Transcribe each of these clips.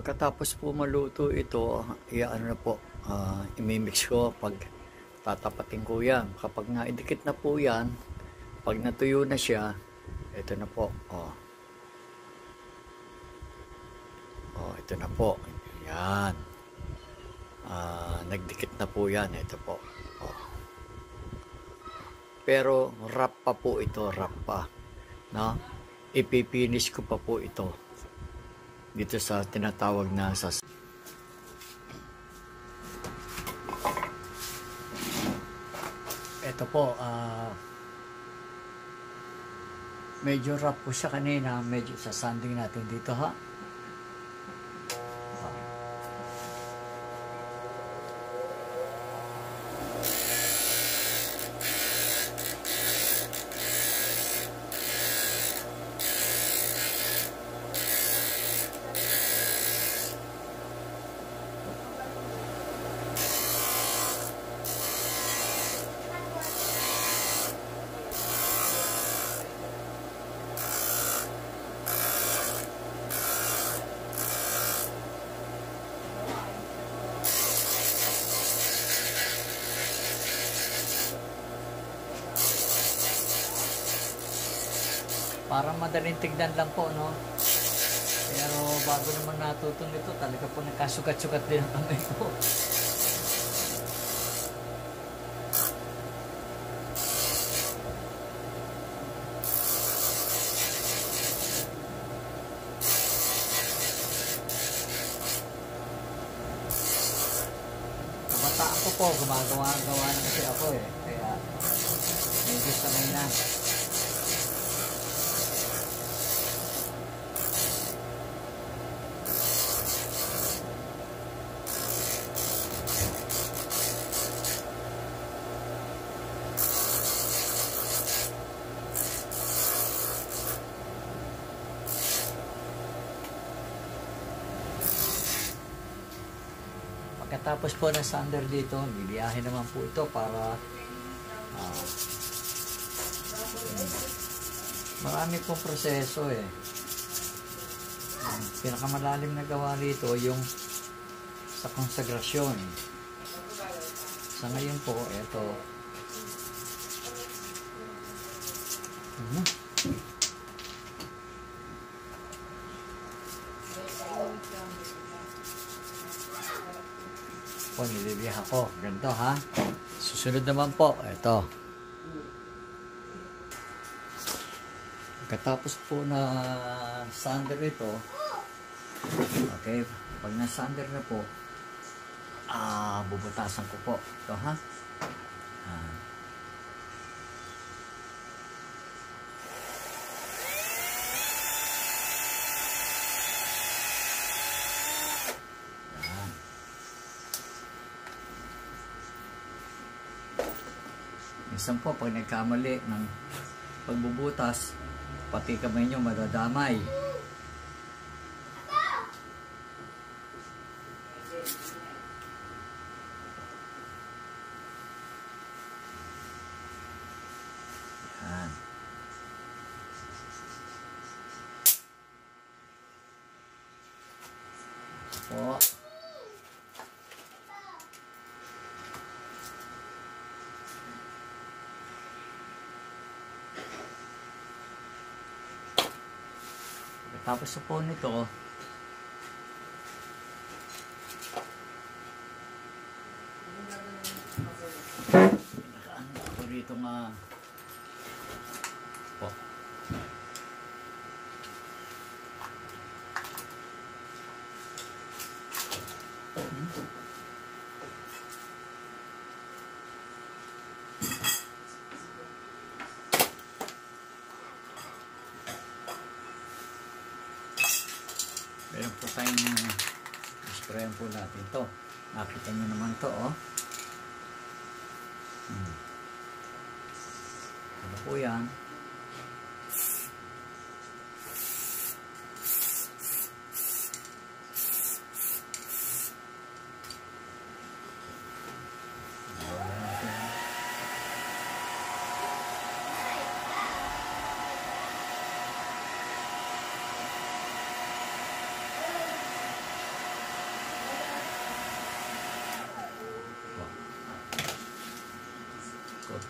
Pagkatapos po maluto ito, ano na po, imimix ko pag tatapatin ko yan. Kapag naidikit na po yan, pag natuyo na siya, ito na po. Ito na po. Yan. Nagdikit na po yan. Ito po. Pero wrap pa po ito. Wrap pa. No? Ipipinish ko pa po ito. Dito sa tinatawag na sa ito po, medyo wrap po siya kanina. Medyo sasanding natin dito ha. Parang madaling tignan lang po, no? Pero bago naman natutong ito, talaga po nagkasugat-sugat din ang kamay ko. Kabataan ko po, gumagawa na kasi ako eh. Kaya medyo sanay na. Pagkatapos po ng sander dito, bibiyahin naman po ito para marami pong proseso eh. Pinakamalalim na gawa dito yung sa konsagrasyon. Sa ngayon po, ito. Po, nilibihan ko. Ganito ha. Susunod naman po, ito. Pagkatapos po na sander ito, okay, pag na-sander na po, bubutasan ko po. Ito ha. Minsan po, pag nagkamali ng pagbubutas, pati kamay nyo madadamay. Yan. Po. Tapos po nito, nakaano ako rito nga po. Meron po tayong sprayan po natin ito. Nakita nyo naman ito, oh. Ano po yan?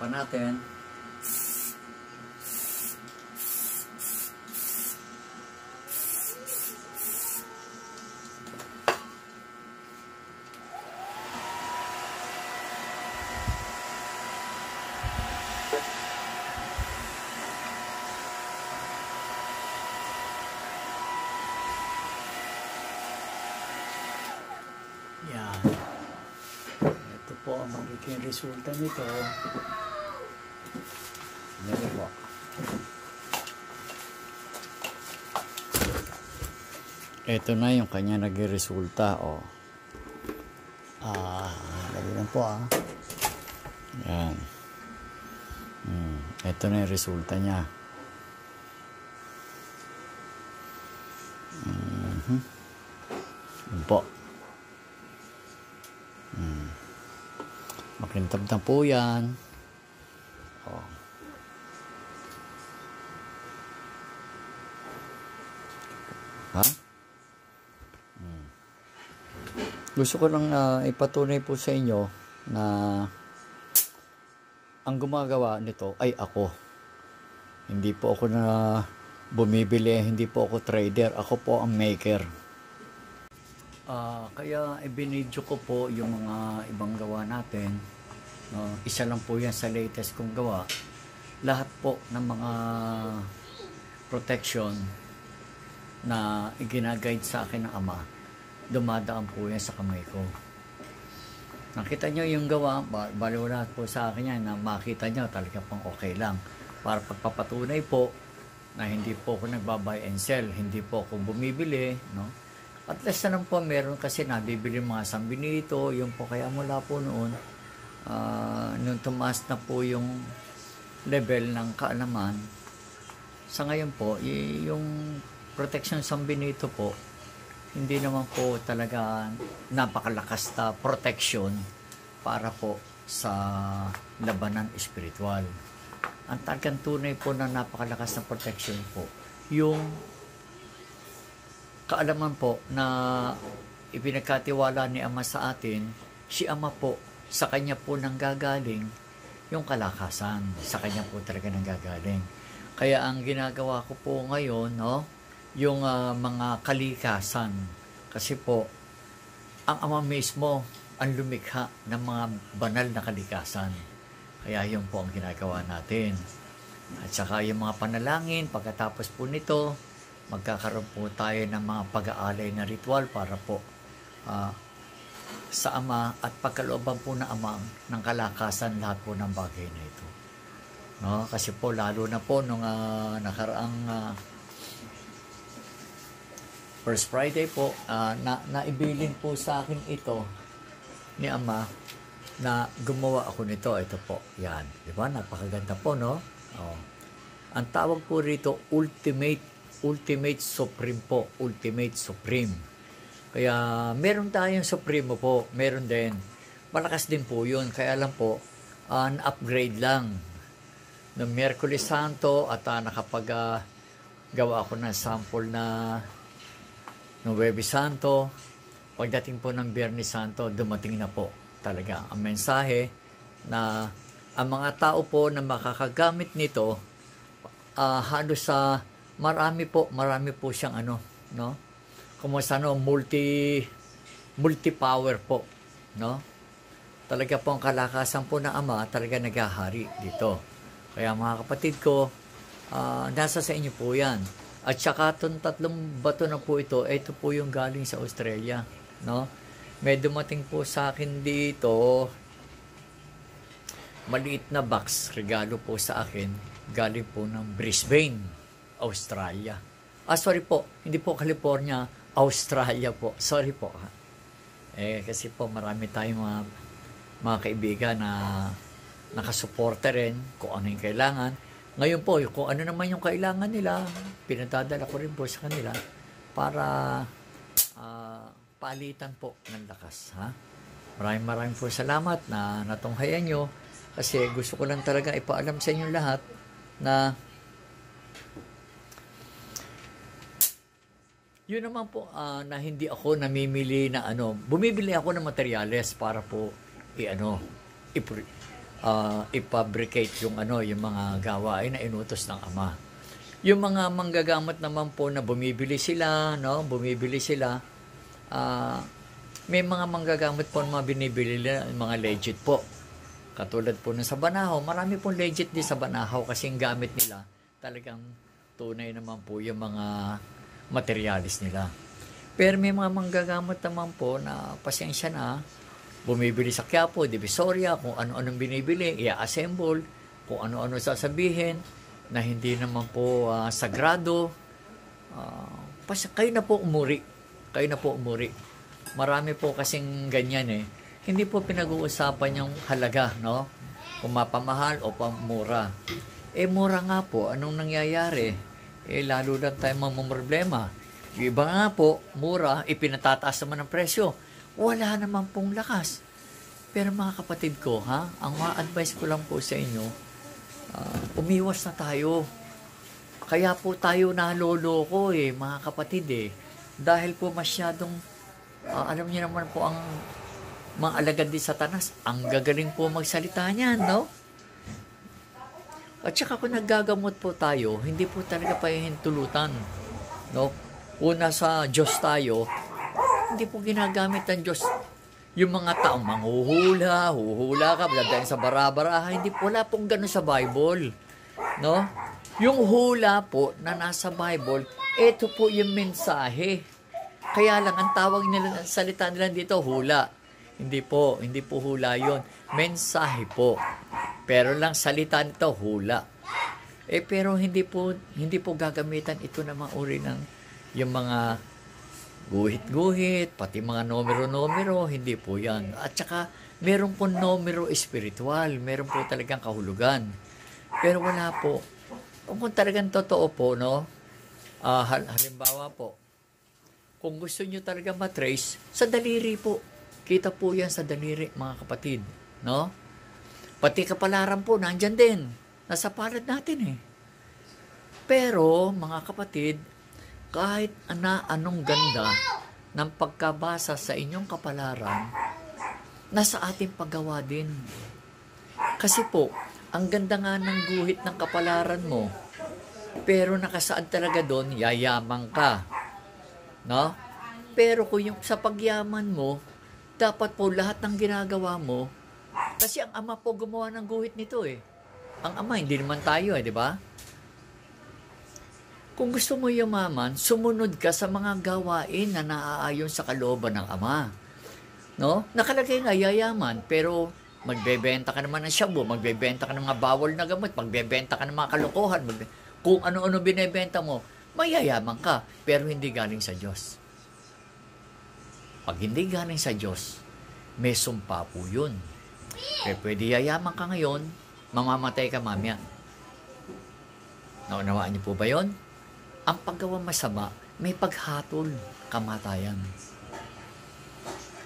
Takpan natin. Yan. Ito po ang magiging resulta nito. Yan po. Ito na yung kanya naging resulta. Oh. Dali lang po Yan. Ito na yung resulta niya. Yan po. Makintab na po yan. Oh. Ha? Gusto ko lang ipatunay po sa inyo na ang gumagawa nito ay ako. Hindi po ako na bumibili, hindi po ako trader, ako po ang maker. Kaya ibinidyo ko po yung mga ibang gawa natin. Isa lang po yan sa latest kong gawa. Lahat po ng mga protection na iginaguide sa akin ng Ama, dumadaan po yan sa kamay ko. Nakita nyo yung gawa, baliw lahat po sa akin yan, na makita nyo talaga pang okay lang. Para pagpapatunay po na hindi po ako nagba-buy and sell, hindi po ako bumibili, no? At least na lang po meron kasi nabibili mga Sanbenito, yung po kaya mula po noon, nung tumaas na po yung level ng kaalaman, sa ngayon po, yung protection Sanbenito po, hindi naman po talaga napakalakas na protection para po sa labanan espiritual. Ang talagang tunay po na napakalakas na protection po, yung kaalaman po na ipinagkatiwala ni Ama sa atin, si Ama po, sa Kanya po nanggagaling yung kalakasan. Sa Kanya po talaga nanggagaling. Kaya ang ginagawa ko po ngayon, no, yung mga kalikasan. Kasi po, ang Ama mismo ang lumikha ng mga banal na kalikasan. Kaya yun po ang ginagawa natin. At saka yung mga panalangin, pagkatapos po nito, magkakaroon po tayo ng mga pag-aalay na ritual para po sa Ama at pagkalooban po ng Ama ng kalakasan lahat po ng bagay na ito. No? Kasi po lalo na po nung nakaraang First Friday po, naibilin po sa akin ito ni Ama na gumawa ako nito. Ito po, yan. Diba? Napakaganda po, no? Oh. Ang tawag po rito, Ultimate Supreme po. Ultimate Supreme. Kaya, meron tayong Supremo po. Meron din. Malakas din po yun. Kaya lang po, upgrade lang. Noong Miyerkules Santo at nakapag-gawa ako ng sample na noong Huwebes Santo. Pagdating po ng Biyernes Santo, dumating na po talaga ang mensahe na ang mga tao po na makakagamit nito, halos sa marami po siyang no? Kumusta multi-power po, no? Talaga po ang kalakasan po ng Ama talaga naghahari dito. Kaya mga kapatid ko, nasa sa inyo po yan. At saka itong 3 bato na po ito po yung galing sa Australia, no? May dumating po sa akin dito, maliit na box, regalo po sa akin, galing po ng Brisbane, Australia. Sorry po, hindi po California, Australia po. Sorry po. Kasi po marami tayong mga kaibigan na nakasuporta rin kung ano yung kailangan. Ngayon po, kung ano naman yung kailangan nila, pinadadala ko rin po sa kanila para palitan po ng lakas. Maraming po salamat na natunghayan nyo kasi gusto ko lang talaga ipaalam sa inyo lahat na yun naman po na hindi ako namimili na bumibili ako ng materyales para po i-fabricate yung yung mga gawain na inutos ng Ama. Yung mga manggagamot naman po na bumibili sila, no? Bumibili sila. May mga manggagamot po na mga binibili nila, mga legit po. Katulad po na sa Banahaw, marami pong legit din sa Banahaw kasi yung gamit nila talagang tunay naman po yung mga materialis nila. Pero may mga manggagamot naman po na pasensya na, bumibili sa Quiapo, Divisoria, kung ano-anong binibili, i-assemble, kung ano-ano sasabihin, na hindi naman po sagrado. Kayo na po umuri. Kayo na po umuri. Marami po kasing ganyan eh. Hindi po pinag-uusapan yung halaga, no? Kung mapamahal o pamura. Mura nga po, anong nangyayari? Lalo lang tayo mamumroblema. Yung iba nga po, mura, ipinatataas naman ang presyo. Wala naman pong lakas. Pero mga kapatid ko, ang ma-advise ko lang po sa inyo, umiwas na tayo. Kaya po tayo naloloko mga kapatid Dahil po masyadong, alam niyo naman po ang mga alagad ni Satanas, ang gagaling po magsalita niyan, no? At saka kung naggagamot po tayo, hindi po talaga pahihintulutan, no? Una sa Diyos tayo, hindi po ginagamit ng Diyos yung mga taong huhula ka, dadahin sa bara-baraha, hindi po, wala pong gano'n sa Bible, no? Yung hula po na nasa Bible, ito po yung mensahe. Kaya lang, ang tawag nila, salita nila dito, hula. Hindi po hula yon. Mensahe po. Pero lang salita nito, hula. Pero hindi po gagamitan ito na mga uri ng yung mga guhit-guhit, pati mga numero-numero, hindi po yan. At saka, meron po numero espiritual, meron po talagang kahulugan. Pero wala po. Kung talagang totoo po, no? Halimbawa po, kung gusto nyo talaga matrace, sa daliri po. Kita po yan sa daliri, mga kapatid. No? Pati kapalaran po, nandyan din. Nasa palad natin Pero, mga kapatid, kahit anong ganda ng pagkabasa sa inyong kapalaran, nasa ating paggawa din. Kasi po, ang ganda nga ng guhit ng kapalaran mo, pero nakasaad talaga doon, yayaman ka. No? Pero kung yung sa pagyaman mo, dapat po lahat ng ginagawa mo, kasi ang Ama po gumawa ng guhit nito Ang Ama, hindi naman tayo di ba? Kung gusto mo yumaman, sumunod ka sa mga gawain na naaayon sa kalooban ng Ama. No? Nakalagay nga yayaman, pero magbebenta ka naman ng shabu, magbebenta ka ng mga bawal na gamot, magbebenta ka ng mga kalokohan, kung ano-ano binebenta mo, mayayaman ka, pero hindi galing sa Diyos. Pag hindi galing sa Diyos, may sumpa po yun. Pwede yayaman ka ngayon, mamamatay ka mamaya. Naunawaan niyo po ba yun? Ang paggawa masama, may paghatol, kamatayan.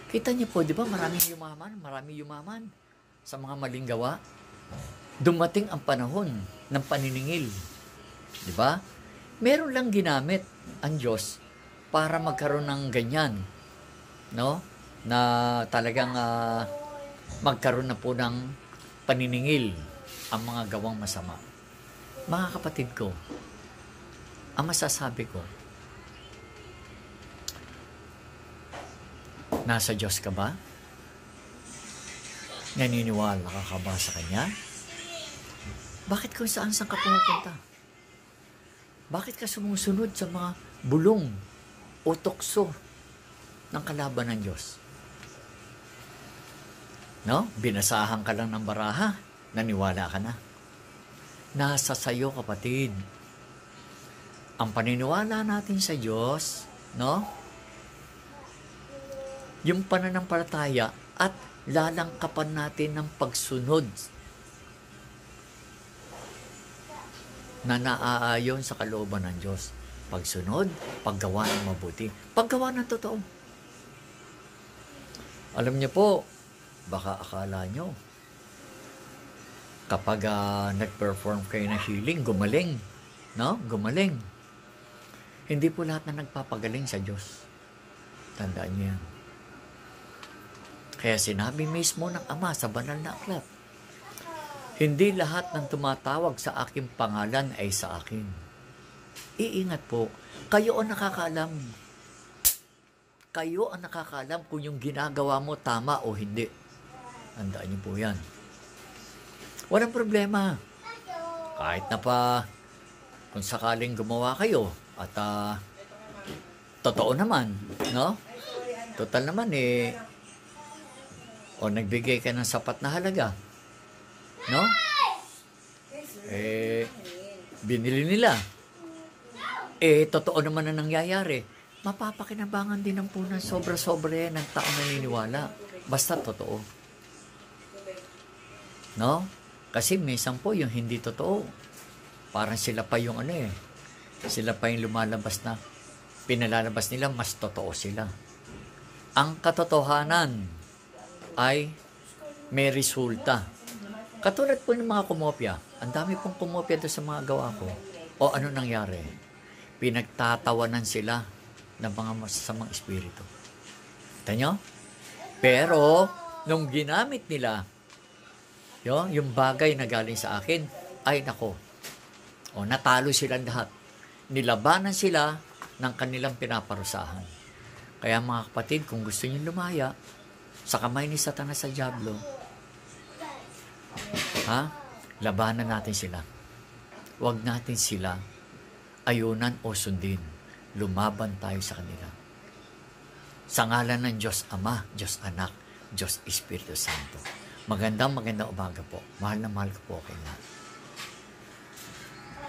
Kita niyo po, di ba, marami yumaman sa mga maling gawa. Dumating ang panahon ng paniningil. Di ba? Meron lang ginamit ang Diyos para magkaroon ng ganyan. No? Na talagang magkaroon na po ng paniningil ang mga gawang masama. Mga kapatid ko, ang masasabi ko, nasa Diyos ka ba? Naniniwala ka ba sa Kanya? Bakit kung saan ka pumupunta? Bakit ka sumusunod sa mga bulong o tukso ng kalaban ng Diyos? No? Binasahan ka lang ng baraha, naniwala ka na. Nasa sayo, kapatid. Ang paniniwala natin sa Diyos, no? Yung pananampalataya at lalangkapan natin ng pagsunod na naaayon sa kalooban ng Diyos. Pagsunod, paggawa ng mabuti, paggawa ng totoo. Alam niyo po, baka akala nyo, kapag nag-perform kayo ng healing, gumaling. No? Gumaling. Hindi po lahat na nagpapagaling sa Diyos. Tandaan niyo yan. Kaya sinabi mismo ng Ama sa banal na aklat, Hindi lahat ng tumatawag sa aking pangalan ay sa akin. Iingat po, kayo ang nakakaalam. Kayo ang nakakaalam kung yung ginagawa mo tama o hindi. Tandaan niyo po yan. Walang problema. Kahit na pa kung sakaling gumawa kayo at totoo naman, no? Total naman o nagbigay ka ng sapat na halaga, no? Binili nila. Totoo naman na nangyayari. Mapapakinabangan din ng punan sobra-sobra yan ng tao naniniwala. Basta totoo. No? Kasi minsan po yung hindi totoo. Parang sila pa yung sila pa yung lumalabas na pinalalabas nila, mas totoo sila. Ang katotohanan ay may resulta. Katulad po ng mga kumopya. Ang dami pong kumopya doon sa mga gawa ko. O ano nangyari? Pinagtatawanan sila ng mga masasamang espiritu. Kita nyo? Pero, nung ginamit nila, yung bagay na galing sa akin, ay nako, natalo silang lahat. Nilabanan sila ng kanilang pinaparusahan. Kaya mga kapatid, kung gusto nyo lumaya sa kamay ni Satanas sa Diablo, labanan natin sila. Huwag natin sila ayunan o sundin. Lumaban tayo sa kanila. Sa ngalan ng Diyos Ama, Diyos Anak, Diyos Espiritu Santo. Magandang umaga po. Mahal na mahal ko po kayo.